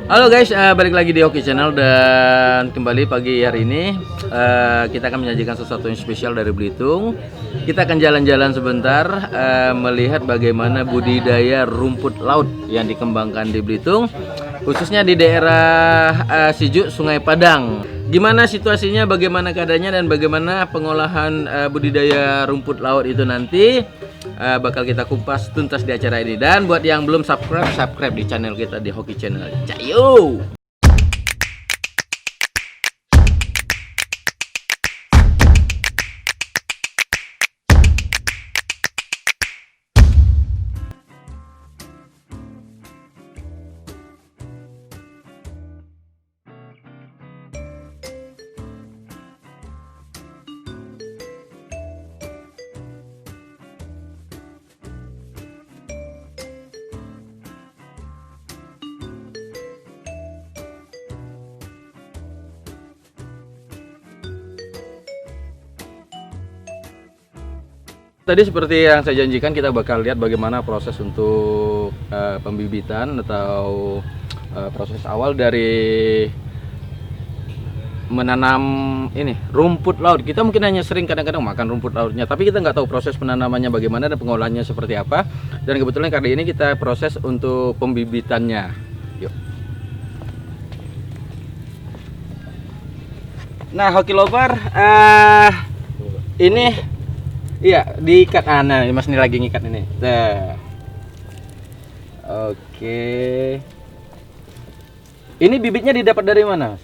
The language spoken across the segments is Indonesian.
Halo guys, balik lagi di Hoki Channel dan kembali pagi hari ini kita akan menyajikan sesuatu yang spesial dari Belitung. Kita akan jalan-jalan sebentar melihat bagaimana budidaya rumput laut yang dikembangkan di Belitung, khususnya di daerah Sijuk, Sungai Padang. Gimana situasinya, bagaimana keadaannya, dan bagaimana pengolahan budidaya rumput laut itu nanti bakal kita kupas tuntas di acara ini. Dan buat yang belum subscribe di channel kita di Hoki Channel. Cayo! Tadi seperti yang saya janjikan, kita bakal lihat bagaimana proses untuk pembibitan atau proses awal dari menanam ini rumput laut. Kita mungkin hanya sering kadang-kadang makan rumput lautnya, tapi kita nggak tahu proses penanamannya bagaimana dan pengolahannya seperti apa. Dan kebetulan kali ini kita proses untuk pembibitannya. Yuk. Nah, Hoki Lover, ini iya, diikat. Nah, Mas ini lagi ngikat ini. Nah. Oke. Ini bibitnya didapat dari mana, Mas?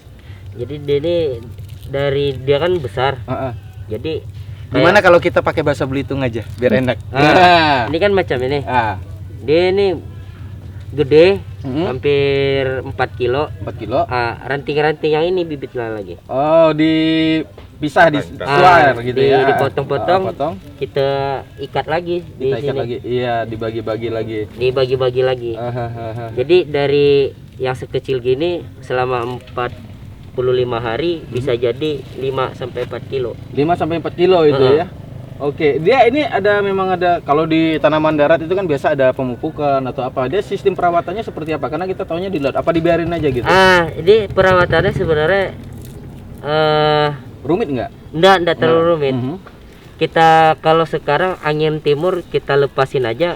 Jadi ini dari dia kan besar. Jadi gimana kalau kita pakai bahasa Belitung aja biar enak? Ini kan macam ini. Dia ini gede, hampir 4 kilo. 4 kilo. Ranting-ranting yang ini bibitnya lagi. Oh, dipisah di suar gitu ya. Dipotong-potong. Kita ikat lagi di Kita ikat sini. lagi. Iya, dibagi-bagi lagi. Dibagi-bagi lagi. Jadi dari yang sekecil gini selama 45 hari bisa jadi 5 sampai 4 kilo. 5 sampai 4 kilo itu ya. Oke, dia ini memang ada, kalau di tanaman darat itu kan biasa ada pemupukan atau apa. Dia sistem perawatannya seperti apa? Karena kita taunya di laut. Apa dibiarin aja gitu? Ini perawatannya sebenarnya rumit nggak? Enggak terlalu rumit. Kita kalau sekarang angin timur kita lepasin aja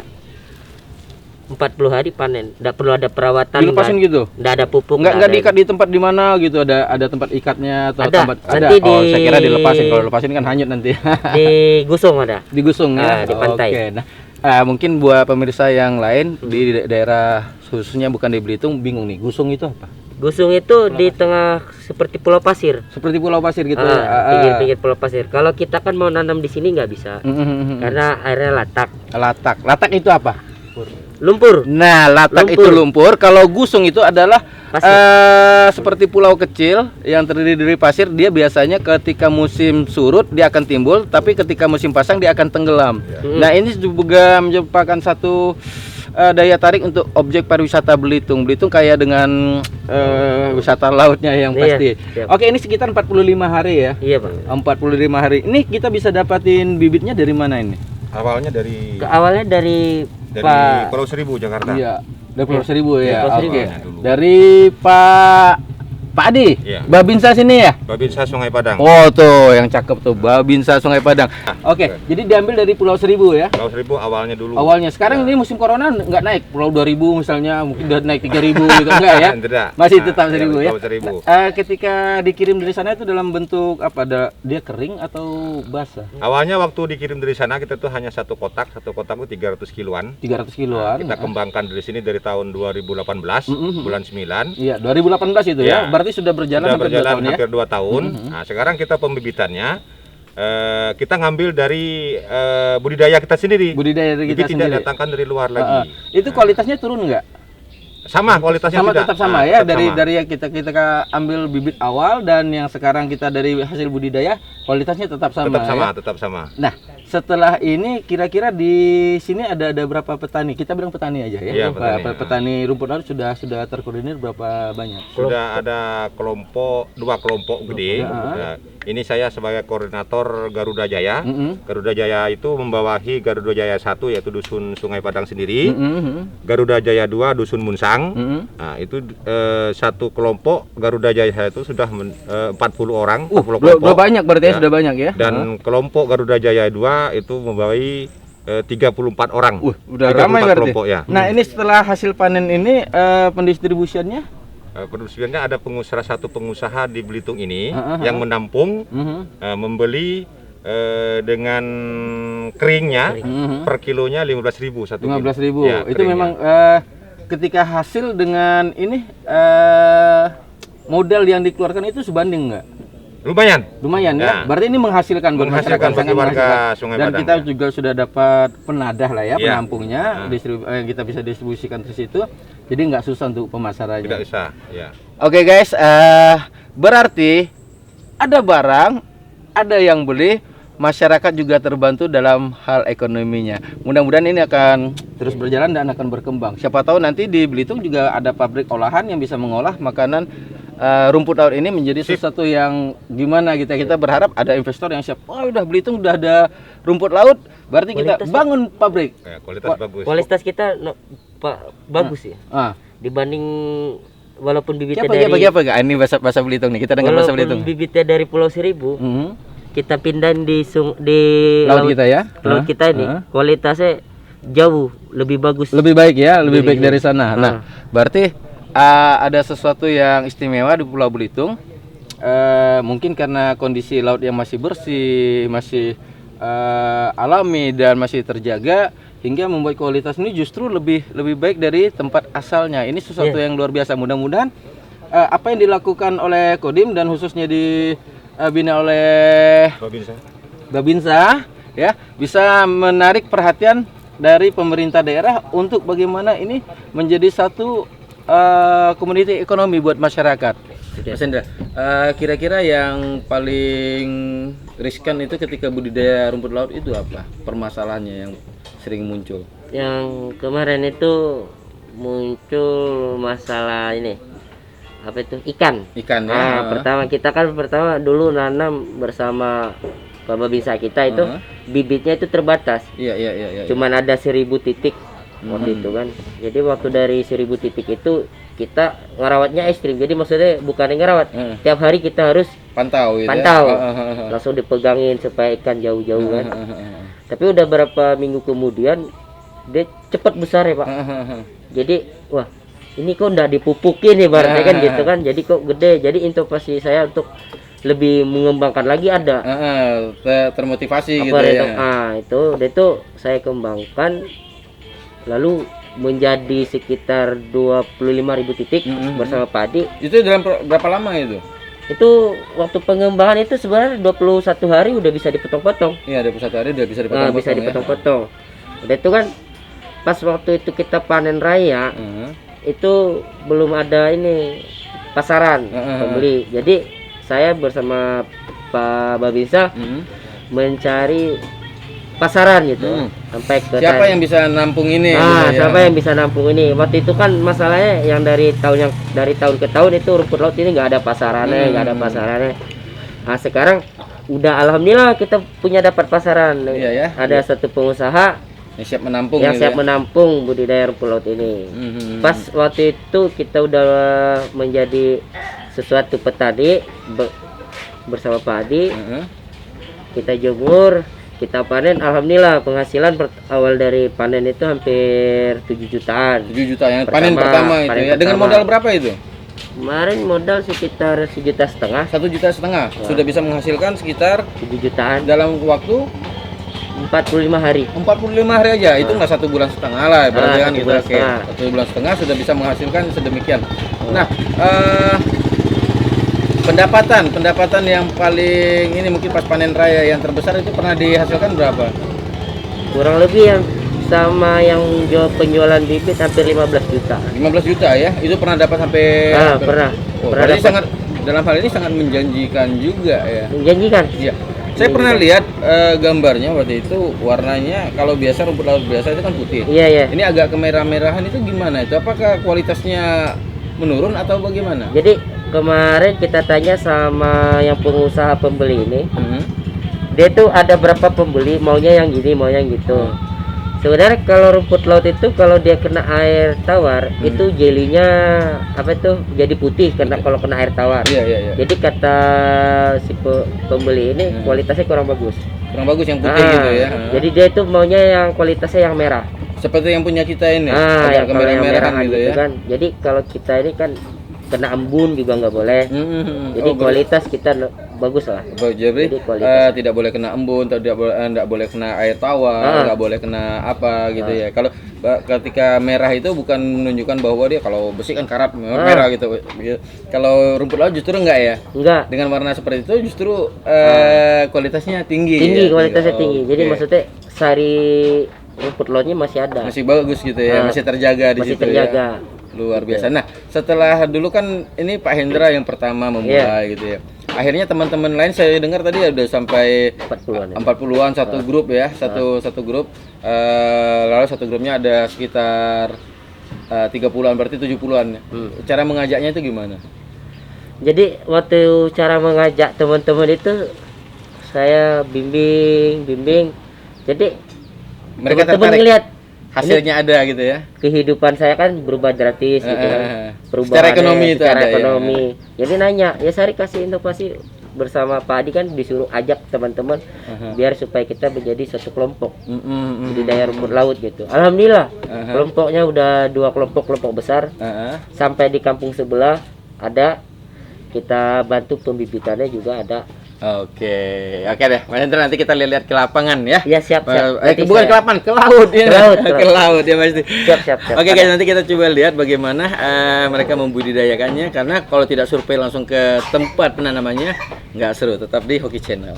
40 hari panen. Enggak perlu ada perawatan. Dilepasin gitu? Enggak ada pupuk. Enggak diikat di tempat di mana gitu, ada tempat ikatnya atau ada. tempat ada. Nanti Oh, saya kira dilepasin. Kalau lepasin kan hanyut nanti. Digusung ada. Digusung ya. Di pantai. Oke. Nah, mungkin buat pemirsa yang lain di daerah khususnya bukan di Belitung bingung nih, gusung itu apa? Gusung itu di tengah seperti pulau pasir. Seperti pulau pasir gitu. Pinggir-pinggir pulau pasir. Kalau kita kan mau nanam di sini nggak bisa. Karena airnya latak. Latak itu apa? Lumpur. Nah, latak itu lumpur. Kalau gusung itu adalah seperti pulau kecil yang terdiri dari pasir. Dia biasanya ketika musim surut dia akan timbul, tapi ketika musim pasang dia akan tenggelam. Nah, ini juga merupakan satu daya tarik untuk objek pariwisata Belitung. Belitung kaya dengan wisata lautnya yang pasti. Oke, ini sekitar 45 hari ya. Iya, Pak. 45 hari. Ini kita bisa dapatin bibitnya dari mana ini? Awalnya dari Pulau Seribu, Jakarta. Iya, dari Pulau Seribu ya. Pulau Seribu. Oke. Dari Pak Adi, Iya. Babinsa sini ya? Babinsa Sungai Padang. Oh tuh, yang cakep tuh, Babinsa Sungai Padang. Oke, jadi diambil dari Pulau Seribu ya? Pulau Seribu awalnya dulu. Awalnya, sekarang ini musim corona nggak naik, Pulau 2000 misalnya, mungkin udah naik 3000 gitu, enggak ya? Tidak. Masih tetap 1000 ya? Pulau Seribu. Ketika dikirim dari sana itu dalam bentuk apa? Dia kering atau basah? Awalnya waktu dikirim dari sana kita tuh hanya satu kotak itu 300 kiloan. 300 kiloan. Kita kembangkan dari sini dari tahun 2018, bulan 9. Iya, 2018 itu ya. Berarti sudah berjalan hampir 2 tahun. Nah, sekarang kita pembibitannya kita ngambil dari budidaya kita sendiri. Budidaya dari kita sendiri. Tidak datangkan dari luar lagi. Itu kualitasnya turun nggak? Sama kualitasnya sama, tidak. Tetap sama ya, tetap dari yang kita ambil bibit awal dan yang sekarang kita dari hasil budidaya kualitasnya tetap sama. Tetap sama. Nah, setelah ini kira-kira di sini ada berapa petani? Kita bilang petani aja ya. Iya, petani rumput laut sudah terkoordinir berapa banyak? Sudah ada dua kelompok gede. Ini saya sebagai koordinator Garuda Jaya. Garuda Jaya itu membawahi Garuda Jaya 1 yaitu Dusun Sungai Padang sendiri. Garuda Jaya 2 Dusun Munsang. orang. Nah, itu satu kelompok Garuda Jaya saya itu sudah 40 orang. 40 kelompok. Udah banyak berarti ya, sudah banyak ya. Dan kelompok Garuda Jaya 2 itu membawahi 34 orang. Udah ramai berarti. Kelompok, ya. Nah, ini setelah hasil panen ini pendistribusiannya? Pendistribusiannya ada salah satu pengusaha di Belitung ini yang menampung, membeli dengan keringnya per kilonya 15.000 satu kilo. 15.000. Ya, itu keringnya. memang ketika hasil dengan ini modal yang dikeluarkan itu sebanding nggak? Lumayan ya. Berarti ini menghasilkan buat masyarakat, bagi warga Sungai dan Padang, kita ya. juga sudah dapat penadah lah ya, Ya. penampungnya, kita bisa distribusikan ke situ. Jadi nggak susah untuk pemasarannya. Tidak usah, ya. Oke guys, berarti ada barang, ada yang beli, masyarakat juga terbantu dalam hal ekonominya. Mudah-mudahan ini akan terus berjalan dan akan berkembang. Siapa tahu nanti di Belitung juga ada pabrik olahan yang bisa mengolah makanan rumput laut ini menjadi sesuatu yang gimana kita berharap ada investor yang siap. Oh, udah Belitung udah ada rumput laut, berarti kita bangun pabrik. Kualitas bagus. Kualitas kita bagus ya. Dibanding walaupun bibitnya dari Ini bahasa Belitung nih. Kita dengar bahasa Belitung. Bibitnya dari Pulau Seribu. Kita pindahin di laut kita ya. Laut kita ini kualitasnya jauh lebih bagus. Lebih baik ya, lebih baik dari sana. Nah, berarti ada sesuatu yang istimewa di Pulau Belitung. Mungkin karena kondisi laut yang masih bersih, masih alami dan masih terjaga, hingga membuat kualitas ini justru lebih baik dari tempat asalnya. Ini sesuatu yang luar biasa. Mudah-mudahan apa yang dilakukan oleh Kodim dan khususnya dibina oleh Babinsa ya, bisa menarik perhatian dari pemerintah daerah untuk bagaimana ini menjadi satu community ekonomi buat masyarakat. Mas Hendra, kira-kira yang paling riskan itu ketika budidaya rumput laut itu apa? Permasalahannya yang sering muncul? Yang kemarin itu muncul masalah ini, apa itu, ikan ya. Pertama dulu nanam bersama Bapak Bisa kita itu bibitnya itu terbatas. Iya. Cuman ada 1000 titik waktu itu kan. Jadi waktu dari 1000 titik itu kita ngerawatnya ekstrim. Jadi maksudnya bukan ngerawat, tiap hari kita harus pantau langsung dipegangin supaya ikan jauh-jauh kan. Tapi udah berapa minggu kemudian dia cepat besar ya Pak. Jadi wah, ini kok udah dipupukin ibaratnya kan gitu kan. Jadi kok gede. Jadi inovasi saya untuk lebih mengembangkan lagi ada. Termotivasi gitu ya. Itu saya kembangkan, lalu menjadi sekitar 25.000 titik bersama padi. Itu dalam berapa lama itu? Itu waktu pengembangan itu sebenarnya 21 hari udah bisa dipotong-potong. Iya, 21 hari udah bisa dipotong-potong. Bisa dipotong-potong. Udah itu kan pas waktu itu kita panen raya, itu belum ada ini pasaran pembeli. Jadi saya bersama Pak Babinsa mencari pasaran gitu, sampai ke siapa yang bisa nampung ini? Siapa yang bisa nampung ini? Waktu itu kan masalahnya yang dari tahun ke tahun itu rumput laut ini nggak ada pasarannya, Nah sekarang udah alhamdulillah kita punya dapat pasaran. Ada satu pengusaha yang siap menampung, menampung budidaya rumput laut ini. Pas waktu itu kita udah menjadi sesuatu petani bersama padi, kita jemur, kita panen, alhamdulillah penghasilan awal dari panen itu hampir 7 jutaan. 7 juta yang panen pertama itu ya. Dengan modal berapa itu? Kemarin modal sekitar 1,5 juta. 1,5 juta sudah bisa menghasilkan sekitar 7 jutaan dalam waktu 45 hari. 45 hari aja. Itu nggak 1,5 bulan lah berarti kan kita kayak 1,5 bulan sudah bisa menghasilkan sedemikian. Nah, pendapatan yang paling ini mungkin pas panen raya yang terbesar itu pernah dihasilkan berapa? Kurang lebih yang sama yang penjualan bibit hampir 15 juta. 15 juta ya? Itu pernah dapat sampai pernah. Berarti sangat, dalam hal ini sangat menjanjikan juga ya. Menjanjikan? Iya. Saya pernah lihat gambarnya waktu itu, warnanya kalau biasa rumput laut biasa itu kan putih. Iya. Ini agak kemerah-merahan, itu gimana itu? Apakah kualitasnya menurun atau bagaimana? Jadi kemarin kita tanya sama yang pengusaha pembeli ini, dia tuh ada berapa pembeli, maunya yang gini, mau yang gitu. Sebenarnya kalau rumput laut itu kalau dia kena air tawar itu jelinya apa itu jadi putih karena kalau kena air tawar. Iya. Jadi kata si pembeli ini kualitasnya kurang bagus. Kurang bagus yang putih gitu ya. Jadi dia itu maunya yang kualitasnya yang merah. Seperti yang punya kita ini. Yang kalau yang merah gitu ya. kan. Jadi kalau kita ini kan kena embun juga nggak boleh. Jadi kualitas kita bagus lah. Jadi tidak boleh kena embun, tidak boleh kena air tawar, nggak boleh kena apa gitu ya. Kalau ketika merah itu bukan menunjukkan bahwa dia kalau besi kan karat merah gitu. Kalau rumput laut justru enggak ya? Enggak. Dengan warna seperti itu justru kualitasnya tinggi. Tinggi ya? Kualitasnya tinggi. Jadi maksudnya sari rumput lautnya masih ada. Masih bagus gitu ya, masih terjaga di situ. Masih terjaga. Ya. Luar biasa. Nah, setelah dulu kan ini Pak Hendra yang pertama memulai gitu ya. Akhirnya teman-teman lain saya dengar tadi udah sampai 40-an satu grup ya, satu grup. Lalu satu grupnya ada sekitar 30-an, berarti 70-an. Cara mengajaknya itu gimana? Jadi waktu cara mengajak teman-teman itu saya bimbing. Jadi mereka teman-teman ngelihat hasilnya ada gitu ya. Kehidupan saya kan berubah drastis gitu kan. Secara ekonomi itu secara ada ekonomi. Ya. Jadi nanya, ya Sari kasih inovasi bersama Pak Adi kan disuruh ajak teman-teman biar supaya kita menjadi satu kelompok budidaya rumput laut gitu. Alhamdulillah kelompoknya udah 2 kelompok besar. Sampai di kampung sebelah ada, kita bantu pembibitannya juga ada. Oke deh, Mas Hendra, nanti kita lihat ke lapangan ya. Iya siap. Bukan ke lapangan, ke laut ya. Ke laut ya pasti. Siap. Oke guys, nanti kita coba lihat bagaimana mereka membudidayakannya, karena kalau tidak survei langsung ke tempat penanamannya nggak seru. Tetap di Hoki Channel.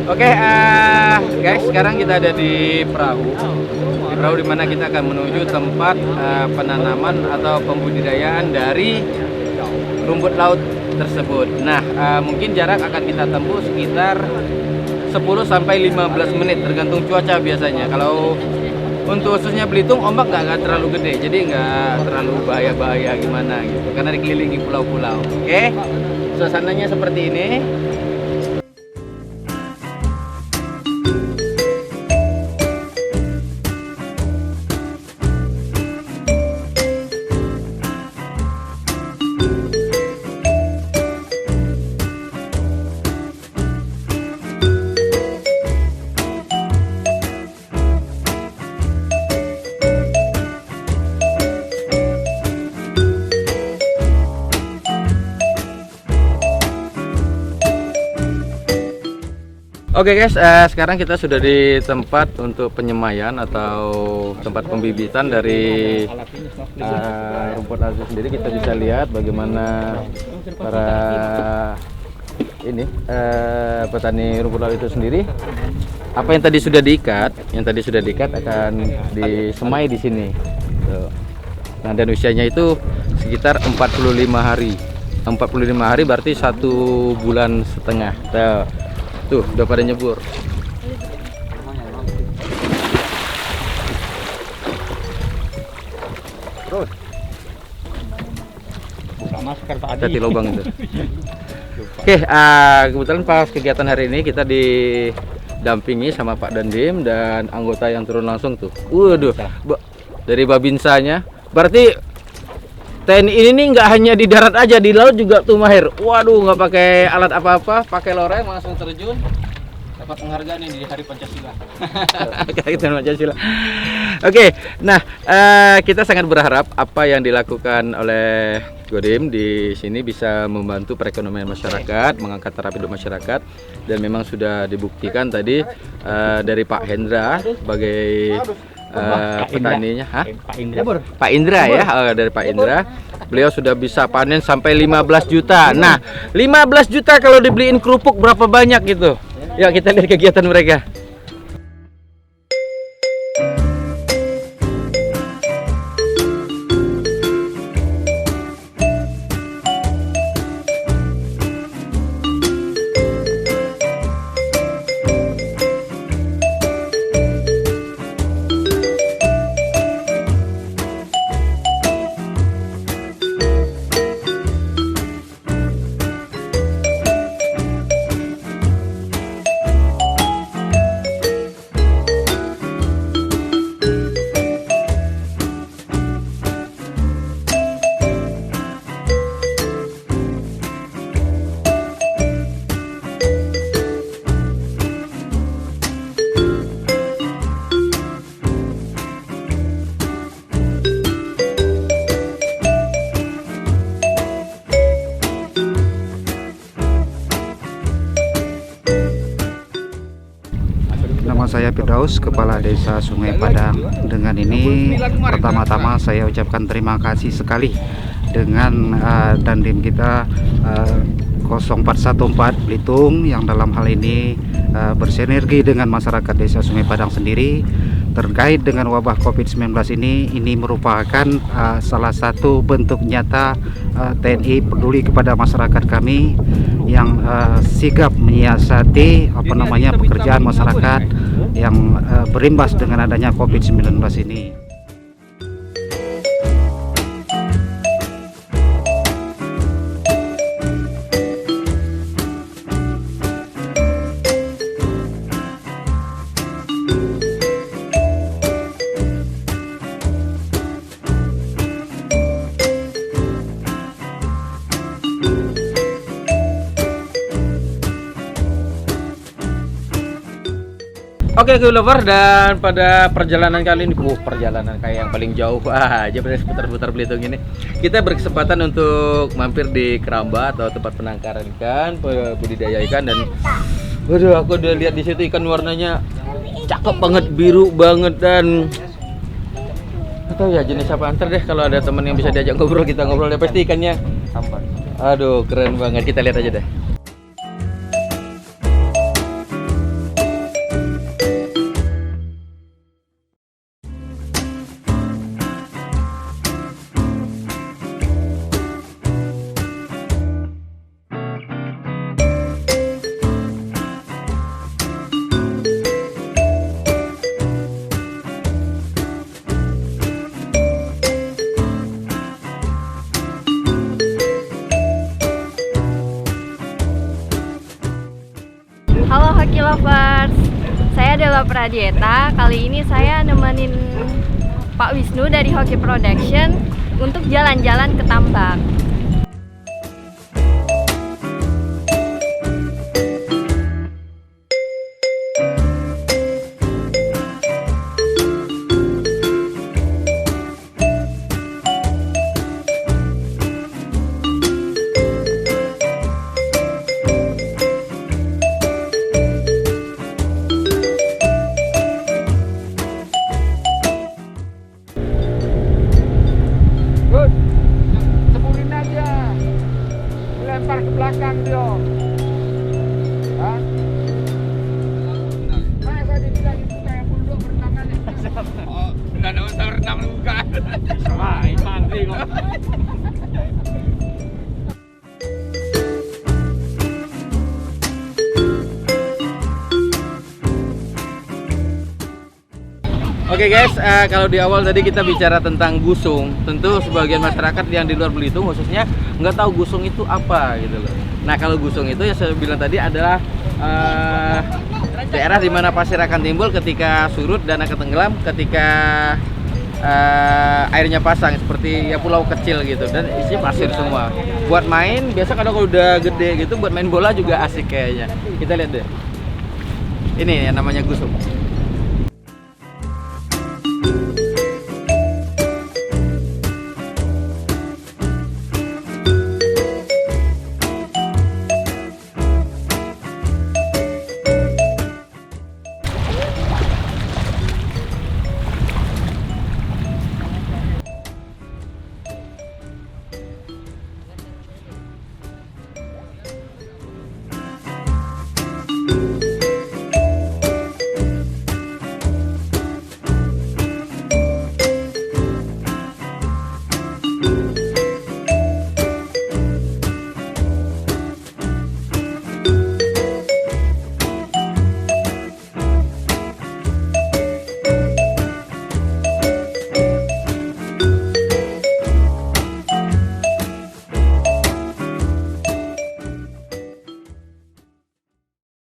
Oke, guys, sekarang kita ada di perahu. Di perahu dimana kita akan menuju tempat penanaman atau pembudidayaan dari rumput laut tersebut. Nah, mungkin jarak akan kita tempuh sekitar 10 sampai 15 menit tergantung cuaca biasanya. Kalau untuk khususnya Belitung, ombak nggak terlalu gede, jadi nggak terlalu bahaya gimana gitu, karena dikelilingi pulau-pulau. Oke, suasananya seperti ini. Oke guys, sekarang kita sudah di tempat untuk penyemaian atau tempat pembibitan dari rumput laut sendiri. Kita bisa lihat bagaimana para petani rumput laut itu sendiri. Apa yang tadi sudah diikat, akan disemai di sini. Nah, dan usianya itu sekitar 45 hari. 45 hari berarti 1 bulan setengah. Tuh, udah pada nyebur. Terus. masukkan Pak Adi. Hati lubang itu. Oke, kebetulan pas kegiatan hari ini kita didampingi sama Pak Dandim dan anggota yang turun langsung tuh. Waduh, dari Babinsanya. Berarti TNI ini nih nggak hanya di darat aja, di laut juga tuh mahir. Waduh, nggak pakai alat apa-apa, pakai loreng langsung terjun. Dapat penghargaan ini di Hari Pancasila. Pancasila. Oke, nah kita sangat berharap apa yang dilakukan oleh Kodim di sini bisa membantu perekonomian masyarakat, mengangkat taraf hidup masyarakat, dan memang sudah dibuktikan tadi dari Pak Hendra sebagai petaninya, Pak Indra ya, dari Pak Indra, beliau sudah bisa panen sampai 15 juta. Nah, 15 juta kalau dibeliin kerupuk berapa banyak gitu? Yuk kita lihat kegiatan mereka. Nama saya Firdaus, Kepala Desa Sungai Padang. Dengan ini pertama-tama saya ucapkan terima kasih sekali dengan Dandim kita 0414 Belitung yang dalam hal ini bersinergi dengan masyarakat Desa Sungai Padang sendiri terkait dengan wabah COVID-19 ini merupakan salah satu bentuk nyata TNI peduli kepada masyarakat kami yang sigap menyiasati pekerjaan masyarakat yang berimbas dengan adanya COVID-19 ini. Oke, Lover, dan pada perjalanan kali ini, perjalanan kayak yang paling jauh aja pada seputar-seputar Belitung ini, kita berkesempatan untuk mampir di Keramba atau tempat penangkaran ikan, budidaya ikan, dan waduh, aku udah lihat di situ ikan warnanya cakep banget, biru banget, dan atau ya jenis apa, antar deh kalau ada teman yang bisa diajak ngobrol, kita ngobrol ya, pasti ikannya sampan. Aduh, keren banget, kita lihat aja deh. Halo Hoki Lovers, saya adalah Pradieta. Kali ini saya nemenin Pak Wisnu dari Hoki Production untuk jalan-jalan ke tambak. Ceburin aja, lempar ke belakang dia. Hah? Masa dibilang itu kayak bulldog berenangan ya? Oh, udah ada usah renang bukan? Wah, mandi kok. Oke guys, kalau di awal tadi kita bicara tentang gusung, tentu sebagian masyarakat yang di luar Belitung khususnya nggak tahu gusung itu apa gitu loh. Nah kalau gusung itu yang saya bilang tadi adalah daerah di mana pasir akan timbul ketika surut dan akan tenggelam ketika airnya pasang, seperti ya pulau kecil gitu dan isi pasir semua. Buat main biasa kalau udah gede gitu buat main bola juga asik kayaknya. Kita lihat deh. Ini yang namanya gusung.